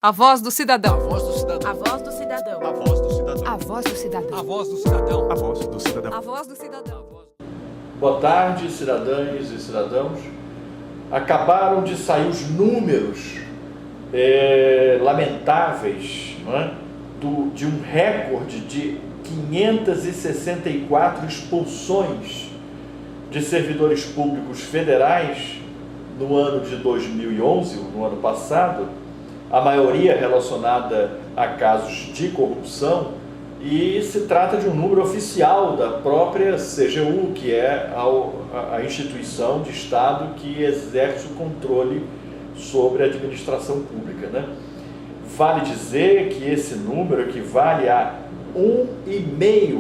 A voz do cidadão. A voz do cidadão. A voz do cidadão. A voz do cidadão. A voz do cidadão. A voz do cidadão. A voz do cidadão. A voz do cidadão. Boa tarde, cidadãs e cidadãos. Acabaram de sair os números lamentáveis, não é? De um recorde de 564 expulsões de servidores públicos federais no ano de 2011, no ano passado, a maioria relacionada a casos de corrupção, e se trata de um número oficial da própria CGU, que é a instituição de Estado que exerce o controle sobre a administração pública, né? Vale dizer que esse número equivale a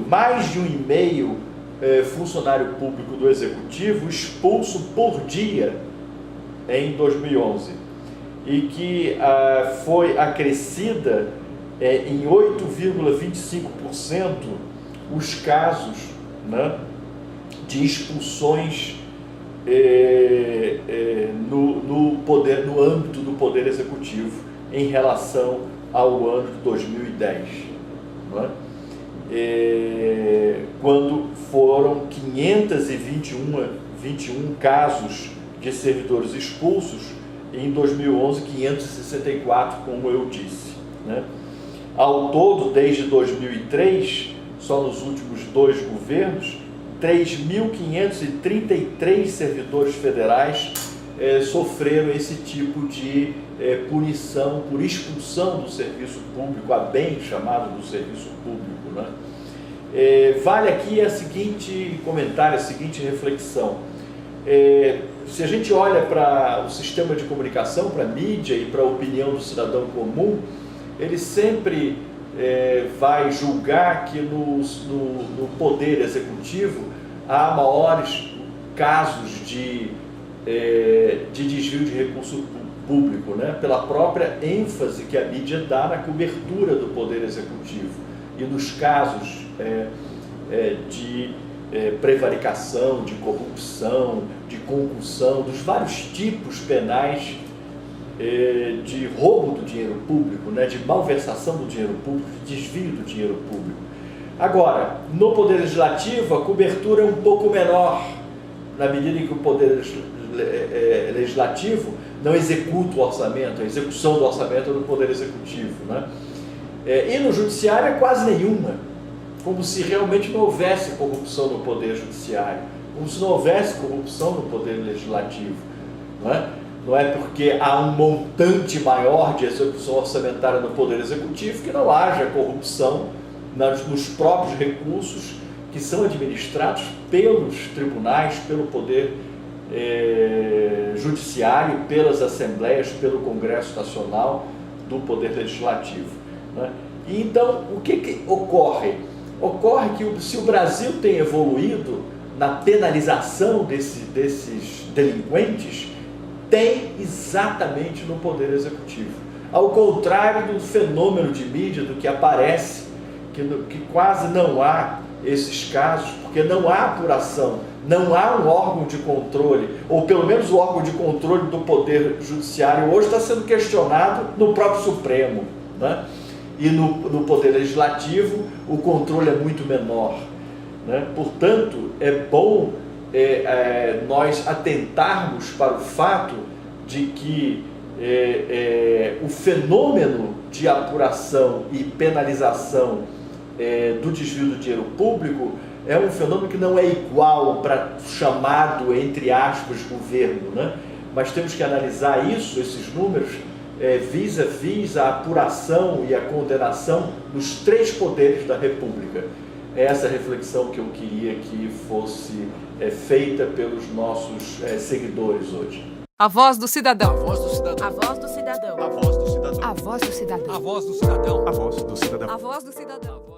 mais de 1,5 funcionário público do Executivo expulso por dia em 2011, e que foi acrescida em 8,25% os casos, né, de expulsões no âmbito do Poder Executivo em relação ao ano de 2010, não é? Quando foram 521 casos de servidores expulsos, em 2011 564, como eu disse, né? Ao todo, desde 2003, só nos últimos 2 governos, 3.533 servidores federais sofreram esse tipo de punição por expulsão do serviço público, a bem chamado do serviço público, né? Vale aqui a seguinte comentário, a seguinte reflexão. Se a gente olha para o sistema de comunicação, para a mídia e para a opinião do cidadão comum, ele sempre vai julgar que no Poder Executivo há maiores casos de desvio de recurso público, né? Pela própria ênfase que a mídia dá na cobertura do Poder Executivo e nos casos de prevaricação, de corrupção, de concussão, dos vários tipos penais de roubo do dinheiro público, né, de malversação do dinheiro público, de desvio do dinheiro público. Agora, no Poder Legislativo, a cobertura é um pouco menor, na medida em que o Poder Legislativo não executa o orçamento, a execução do orçamento é do Poder Executivo, né? E no Judiciário é quase nenhuma, como se realmente não houvesse corrupção no Poder Judiciário, como se não houvesse corrupção no Poder Legislativo, não é? Não é porque há um montante maior de execução orçamentária no Poder Executivo que não haja corrupção nos próprios recursos que são administrados pelos tribunais, pelo Poder Judiciário, pelas Assembleias, pelo Congresso Nacional do Poder Legislativo, né? E então, o que ocorre? Ocorre que se o Brasil tem evoluído na penalização desses delinquentes, tem exatamente no Poder Executivo. Ao contrário do fenômeno de mídia, do que aparece, que quase não há esses casos, porque não há apuração, não há um órgão de controle, ou pelo menos o órgão de controle do Poder Judiciário hoje está sendo questionado no próprio Supremo, né? E no Poder Legislativo o controle é muito menor, né? Portanto, é bom nós atentarmos para o fato de que o fenômeno de apuração e penalização do desvio do dinheiro público é um fenômeno que não é igual para o chamado, entre aspas, governo, né? Mas temos que analisar esses números, vis-a-vis a apuração e a condenação nos 3 poderes da República. É essa reflexão que eu queria que fosse feita pelos nossos seguidores hoje. A voz do cidadão. A voz do cidadão. A voz do cidadão. A voz do cidadão. A voz do cidadão. A voz do cidadão. A voz do cidadão. A voz do cidadão.